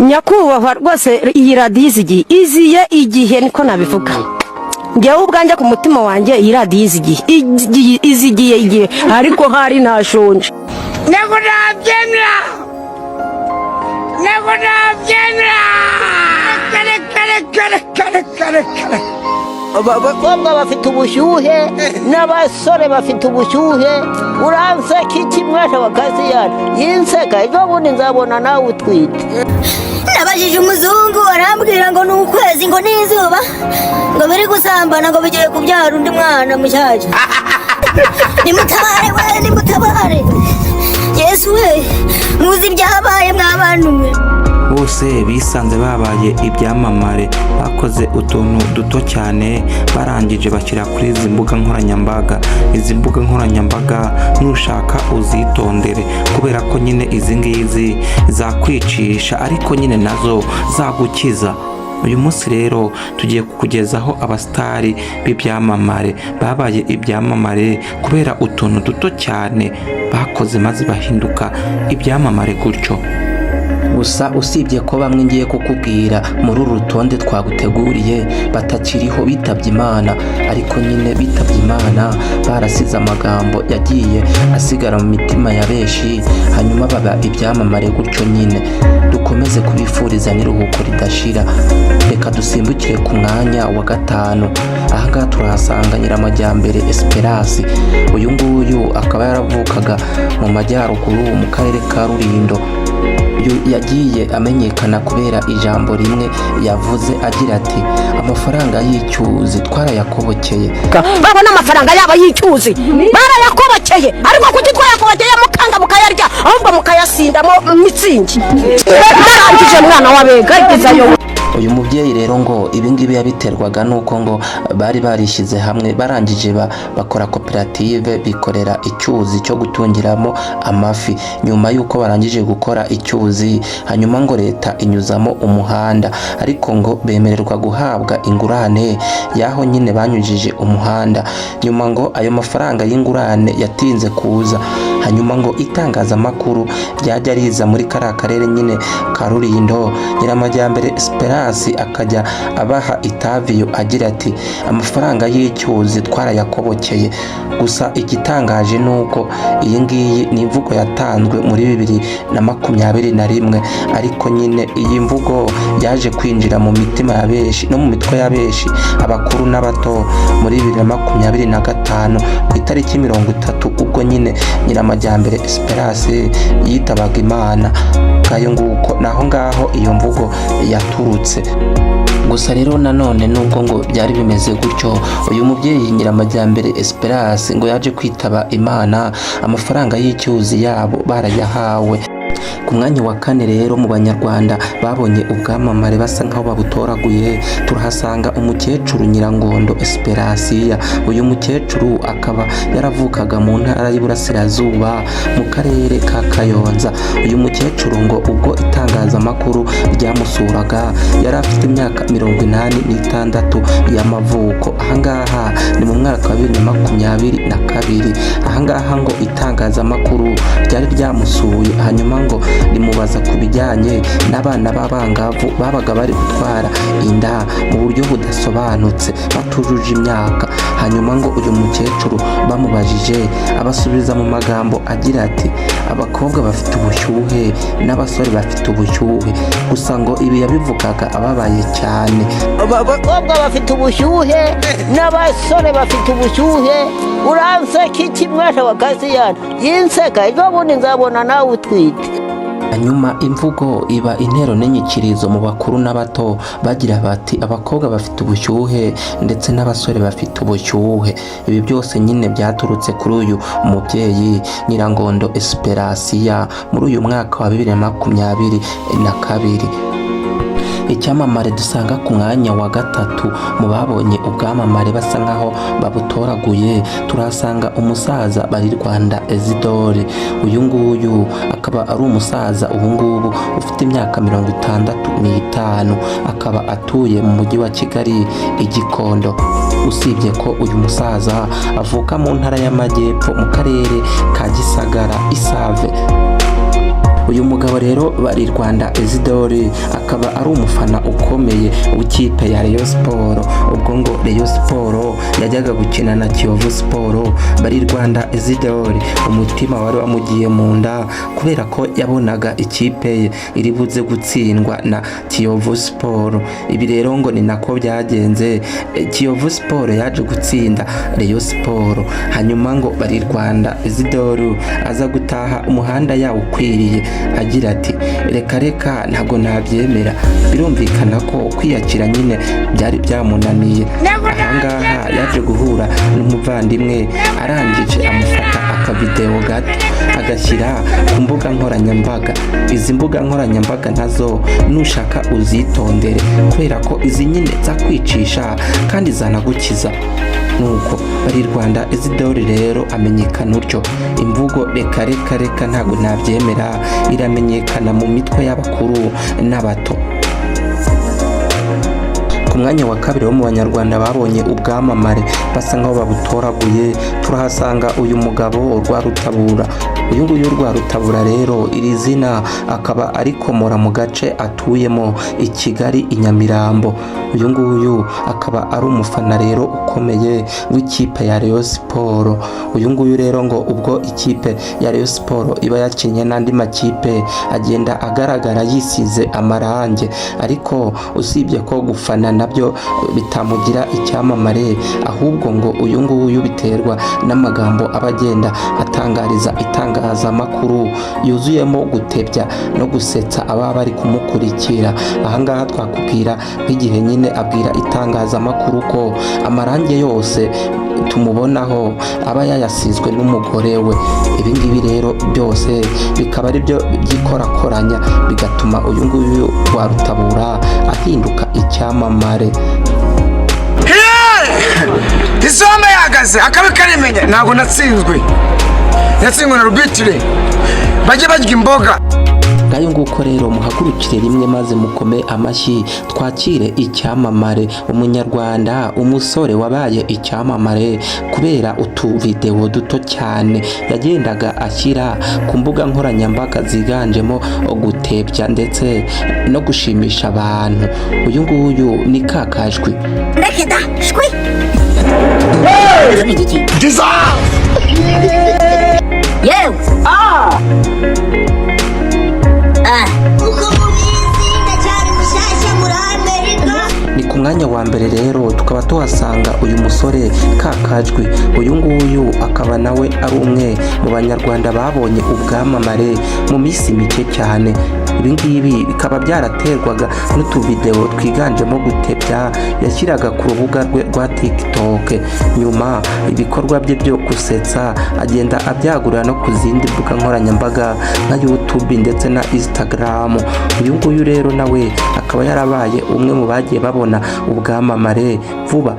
nyakubahwa rwose iyi radiyo iziye igihe niko nabivuga njyewe ubwanjye ku mutima wanjye iyi radiyo izigiye igihe ariko hari nashonje ntabwo nabyemera abakobwa bafite ubushyuhe n'abasore bafite ubushyuhe uranseka iki mwana wa Kasiyani yinseka ejo bundi nzabona nawe utwite. Nabajije umuzungu arambwira ngo ni ukwezi ngo n'izuba ngo biri gusambana ngo bigiye kubyara undi mwana mushyashya. Nimutabare Yesu we muzi ibyabaye mwabantu mwe. Bose bisanze babaye ibyamamare bakoze utuntu duto cyane barangije bashyira kuri izi mbuga nkoranyambaga. Izi mbuga nkoranyambaga nushaka uzitondere kubera ko nyine izi ngizi zakwicisha ariko nyine nazo zagukiza. Uyu munsi rero tugiye kukugezaho abasitari b'ibyamamare babaye ibyamamare kubera utuntu duto cyane bakoze maze bahinduka ibyamamare gutyo. Gusa usibye ko bamwe ngiye kukubwira muri uru rutonde twaguteguriye batakiriho bitabye Imana, ariko nyine bitabye Imana barasize amagambo yagiye asigara mu mitima ya benshi hanyuma baba ibyamamare gutyo nyine. Dukomeze kubifuriza n'iruhuko ridashira. Reka dusimbukire ku mwanya wa 5. Ahangaha turahasanga Nyiramajyambere Esperance. Uyu nguyu akaba yaravukaga mu majyaruguru mu karere ka Rulindo. Yagiye amenyekana kubera ijambo rimwe yavuze agira ati amafaranga y'icyuzi twarayakobokeye. Babona amafaranga yaba y'icyuzi barayakobokeye ariko kuki twayakobokeye mukanga mukayarya ahubwo mukayasindamo mitsingi barangije mwana wabega igezayo. Uyu mubyeyi rero ngo ibingibi yabiterwaga nuko ngo bari barishyize hamwe barangije bakora koperative bikorera icyuzi cyo gutungiramo amafi. Nyuma yuko barangije gukora icyuzi hanyuma ngo leta inyuzamo umuhanda, ariko ngo bemererwa guhabwa ingurane yaho nyine banyujije umuhanda. Nyuma ngo ayo mafaranga y'ingurane yatinze kuza, hanyuma ngo itangazamakuru ryajya riza muri kariya karere nyine ka Rulindo. Nyiramajyambere Esperance akajya abaha itaviyo agira ati amafaranga y'icyuzi twarayakobokeye. Gusa igitangaje nuko iyi ngiyi ni imvugo yatanzwe muri 2021, ariko nyine iyi mvugo yaje kwinjira mu mitima ya benshi no mu mitwe ya benshi abakuru n'abato muri 2025 ku itariki 30 ubwo nyine Nyiramajyambere Esperance yitabaga Imana. Kayo nguko naho ngaho iyo mvugo yaturutse. Gusa rero nanone nubwo ngo byari bimeze gutyo, uyu mubyeyi Nyiramajyambere Esperance ngo yaje kwitaba Imana, amafaranga y'icyuzi yabo barayahawe. Ku mwanya wa 4 rero mu banyarwanda babonye ubwamamare basa nkaho babutoraguye turahasanga umukecuru Nyirangondo Esperance. Uyu mukecuru akaba yaravukaga mu ntara y'Iburasirazuba mu karere ka Kayonza. Uyu mukecuru ngo ubwo itangazamakuru ryamusuraga yari afite imyaka 86 y'amavuko. Ahangaha ni mu mwaka wa 2022. Ahangaha ngo itangazamakuru ryari ryamusuye hanyuma ngo rimubaza ku bijyanye n'abana b'abangavu babaga bari gutwara inda mu buryo budasobanutse batujuje imyaka. Hanyuma ngo uyu mukecuru bamubajije abasubiza mu magambo agira ati abakobwa bafite ubushyuhe n'abasore bafite ubushyuhe. Gusa ngo ibi yabivugaga ababaye cyane. Abakobwa bafite ubushyuhe n'abasore bafite ubushyuhe uranseka iki mwana wa Kasiyani yinseka ejo bundi nzabona nawe utwite. Hanyuma imvugo iba intero n'inyikirizo mu bakuru n'abato bagira bati abakobwa bafite ubushyuhe ndetse n'abasore bafite ubushyuhe. Ibi byose nyine byaturutse kuri uyu mubyeyi Nyirangondo Esperance muri uyu mwaka wa 2022. Icyamamare dusanga ku mwanya wa 3 mu babonye ubwamamare basa nkaho babutoraguye turasanga umusaza Barirwanda Isidore. Uyu nguyu akaba ari umusaza ubungubu ufite imyaka 65, akaba atuye mu mujyi wa Kigali i Gikondo. Usibye ko uyu musaza avuka mu ntara y'Amajyepfo mu karere ka Gisagara Isave. uyu mugabo rero Barirwanda Isidore akaba ari umufana ukomeye w'ikipe ya Rayon Sport. Ubwo ngo Rayon Sport yajyaga gukina na Kiyovu Sport, Barirwanda Isidore umutima wari wamugiye mu nda kubera ko yabonaga ikipe ye iri buze gutsindwa na Kiyovu Sport. Ibi rero ngo ni nako byagenze, Kiyovu Sport yaje gutsinda Rayon Sport, hanyuma ngo Barirwanda Isidore aza gutaha umuhanda yawo ukwiriye agira ati reka ntago nabyemera. Birumvikana ko kwiyakira nyine byari byamunaniye. Ahangaha yaje guhura n'umuvandimwe arangije amufata akavideo gato agashyira ku mbuga nkoranyambaga. Izi mbuga nkoranyambaga nazo nushaka uzitondere kubera ko izi nyine za kwicisha kandi zanagukiza. Nuko Barirwanda Isidore rero amenyekana utyo. Imvugo reka ntago nabyemera iramenyekana mu mitwe y'abakuru n'abato. Ku mwanya wa kabiri wo mu banyarwanda babonye ubwamamare basa nkaho babutoraguye turahasanga uyu mugabo Rwarutabura. Uyu nguyu Rwarutabura rero iri zina akaba ari komora mu gace atuyemo i Kigali i Nyamirambo. Uyu nguyu akaba ari umufana rero ukomeye w'ikipe ya Rayon Sport. Uyu nguyu rero ngo ubwo ikipe ya Rayon Sport iba yakinye n'andi makipe agenda agaragara yisize amarange, ariko usibye ko gufana nabyo bitamugira icyamamare, ahubwo ngo uyu nguyu biterwa n'amagambo abagenda atangariza itangazamakuru yuzuyemo gutebya no gusetsa ababa bari kumukurikira. Ahangaha twakubwira nk'igihe nyine abwira itangazamakuru ko amarange yose tumubonaho aba yayasizwe n'umugore we. Ibi ngibi rero byose bikaba ari byo byikorakoranya bigatuma uyu nguyu Rwarutabura ahinduka icyamamare. Isombe yagaze akabe karimenya ntabwo natsinzwe na rubitire bajye barya imboga. Ngayo nguko rero muhagurukire rimwe maze mukome amashyi twakire icyamamare, umunyarwanda, umusore wabaye icyamamare kubera utuvideo duto cyane yagendaga ashyira ku mbuga nkoranyambaga ziganjemo gutebya ndetse no gushimisha abantu. Uyu nguyu ni Kakajwi. Rekeda shwi yewe Ni ku mwanya wa mbere rero tukaba tuhasanga uyu musore Kakajwi. Uyu nguyu akaba nawe ari umwe mu banyarwanda babonye ubwamamare mu minsi mike cyane. Ibi ngibi bikaba byaraterwaga n'utuvideo twiganjemo gutebya yashyiraga ku rubuga rwe rwa TikTok. Nyuma ibikorwa bye byo gusetsa agenda abyagurira no ku zindi mbuga nkoranyambaga nka YouTube ndetse na Instagram. Uyu nguyu rero nawe akaba yarabaye umwe mu bagiye babona ubwamamare vuba.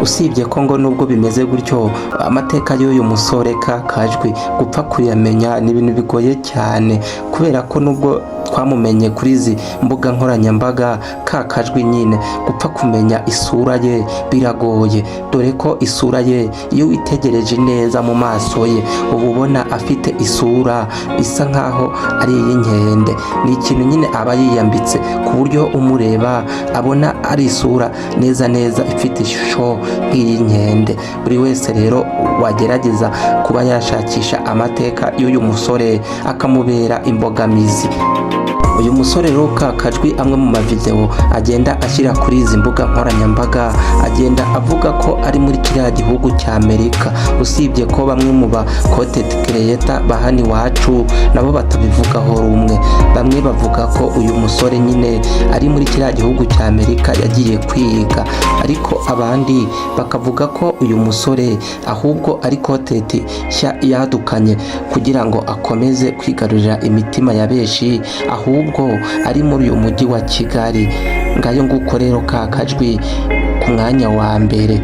Usibye ko ngo nubwo bimeze gutyo amateka y'uyu musore Kakajwi gupfa kuyamenya ni ibintu bigoye cyane, kubera ko nubwo twamumenye kuri izi mbuga nkoranyambaga Kakajwi nyine gupfa kumenya isura ye biragoye, dore ko isura ye iyo witegereje neza mu maso ye uba ubona afite isura isa nkaho ari iy'inkende. Ni ikintu nyine aba yiyambitse ku buryo umureba abona ari isura neza ifite ishusho nk'iy'inkende. Buri wese rero wagerageza kuba yashakisha amateka y'uyu musore akamubera imbogamizi. Uyu musore rero Kakajwi amwe mu mavideo agenda ashyira kuri izi mbuga nkoranyambaga agenda avuga ko ari muri kiriya gihugu cya Amerika. Usibye ko bamwe mu ba content creator bahani wacu nabo batabivugaho rumwe. Bamwe bavuga ko uyu musore nyine ari muri kiriya gihugu cya Amerika yagiye kwiga, ariko abandi bakavuga ko uyu musore ahubwo ari content nshya yadukanye kugira ngo akomeze kwigarurira imitima ya benshi, ahubwo ari muri uyu mujyi wa Kigali. Ngayo nguko rero Kakajwi ku mwanya wa mbere.